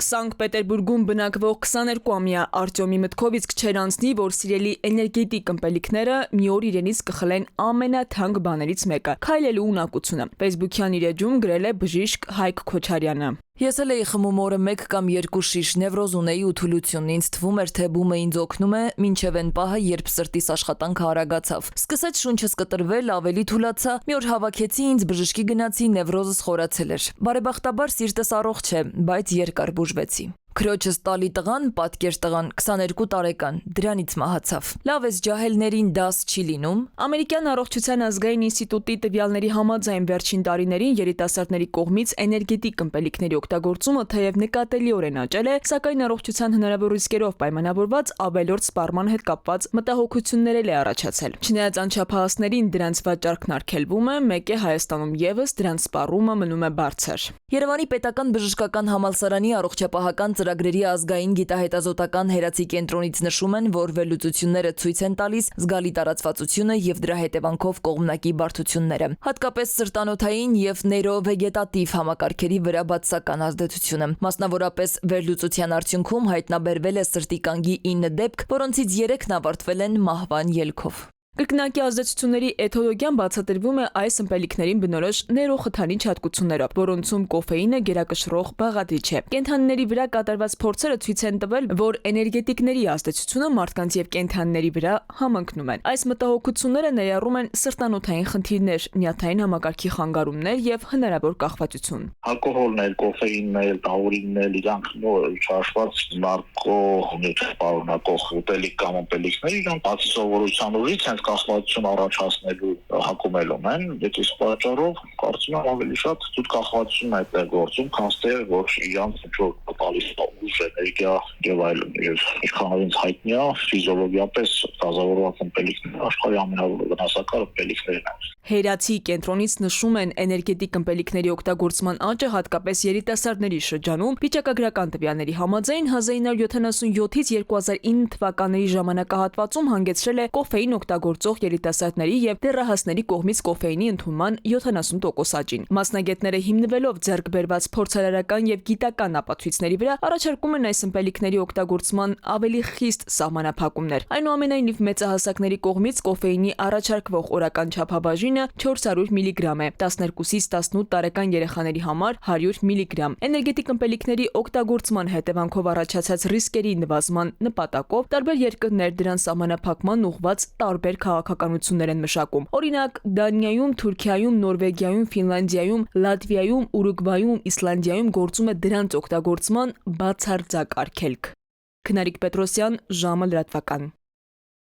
Սանկտ Պետերբուրգում բնակվող 22-ամյա Արտյոմի մտքովից չէր անցնի, որ սիրելի էներգետիկ ըմպելիքները մի օր իրենից կխլեն ամենաթանկ բաներից մեկը՝ քայլելու ունակությունը։ Facebook-յան իր էջում գրել է բժիշկ Հայկ Քոչարյանը։ Ես էլ էի խմում օրը 1 կամ 2 շիշ նևրոզ ունեի ու թուլություն, ինձ թվում էր, թե բումը ինձ օգնում է, մինչև այն պահը, երբ սրտիս աշխատանքը արագացավ։ Սկսեց շունչս կտրվել, ավելի թուլացա, մի օր հավաքեցի ինձ, բժշկի գնացի, նևրոզս խորացել էր։ Բարեբախտաբար սիրտս առողջ է, բայց երկար բուժվեցի։ Քրոջս տալի տղան, պատկեր տղան, 22 տարեկան, դրանից մահացավ։ Լավ էս ջահելներին դաս չի լինում։ Ամերիկյան առողջության ազգային ինստիտուտի տվյալների համաձայն վերջին տարիներին երիտասարդների կողմից էներգետիկ ըմպելիքների օգտագործումը թեև նկատելիորեն աճել է, սակայն առողջության հնարավոր ռիսկերով պայմանավորված ավելորդ սպառման հետ կապված մտահոգություններ էլ է առաջացել։ Չնայած անչափահասներին դրանց վաճառքն արգելվում է, մեկ է Հայաստանում եւս դրանց սպառումը մնում է բարձր։ Երևանի պետական բժշկական համալսարանի առողջապահական ծրագրերի ազգային գիտահետազոտական հերացի կենտրոնից նշում են, որ վերլուծությունները ցույց են տալիս զգալի տարածվածությունը եւ դրա հետևանքով կողմնակի բարդությունները, հատկապես սրտանոթային եւ նեյրովեգետատիվ համակարգերի վրա բացասական ազդեցությունը։ Մասնավորապես վերլուծության արդյունքում հայտնաբերվել է սրտի կանգի 9 դեպք, որոնցից 3-ն ավարտվել են մահվան ելքով։ Կրկնակի ազդեցությունների էթոլոգիան բացատրվում է այս ըմպելիքներին բնորոշ նեյրոխթանի հատկություններով, որոնցում կոֆեինը գերակշռող բաղադրիչ է։ Կենդանիների վրա կատարված փորձերը ցույց են տվել, որ էներգետիկների ազդեցությունը մարդկանց եւ կենդանիների վրա համընկնում են։ Այս մտահոգությունները ներառում են սրտանոթային խնդիրներ, նյարդային համակարգի խանգարումներ եւ հնարավոր կախվածություն։ Ալկոհոլն էլ, կոֆեինն էլ, տաուրինն էլ, իրանք չհաշված նարկո պարունակող ուտելիք կամ ըմպելիքներ, իրանք բացի սովորության ուժից կախվածություն առաջացնելու հակումելում են, դից պատճառով կարծում եմ ավելի շատ ցույց կախվածություն է գործում, քան թե որ իրանք ինչ-որ տալիս ուժ, էներգիա եւ այլն։ Եվ ինչքան ինձ հայտնի է, ֆիզիոլոգիապես դասավորված ըմպելիքները աշխարհի ամենավնասակար ըմպելիքներն են։ Հերացի կենտրոնից նշում են էներգետիկ ըմպելիքների օգտագործման աճը հատկապես երիտասարդների շրջանում վիճակագրական տվյալների համաձայն 1977-ից 2009 թվականների ժամանակահատվածում հանգեցրել է կոֆեին օգտագործող երիտասարդների եւ դեռահասների կողմից կոֆեինի ընդունման 70% աճին։ Մասնագետները հիմնվելով ձեռք բերված փորձարարական եւ գիտական ապացույցների վրա առաջարկում են այս ըմպելիքների օգտագործման ավելի խիստ սահմանափակումներ։ Այնուամենայնիվ մեծահասակների կողմից կոֆեինի առաջարկվող օրական չափաբաժինը 400 միլիգրամ է, 12-ից 18 տարեկան երեխաների համար 100 միլիգրամ։ Էներգետիկ ըմպելիքների օգտագործման հետևանքով առաջացած ռիսկերի նվազման նպատակով տարբեր երկրներ դրան սահմանափակման ուղղված տարբեր քաղաքականություններ են մշակում։ Օրինակ, Դանիայում, Թուրքիայում, Նորվեգիայում, Ֆինլանդիայում, Լատվիայում, Ուրուգվայում, Իսլանդիայում գործում է դրանց օգտագործման բացարձակ արգելք։ Քնարիկ Պետրոսյան, ժամը լրատվական։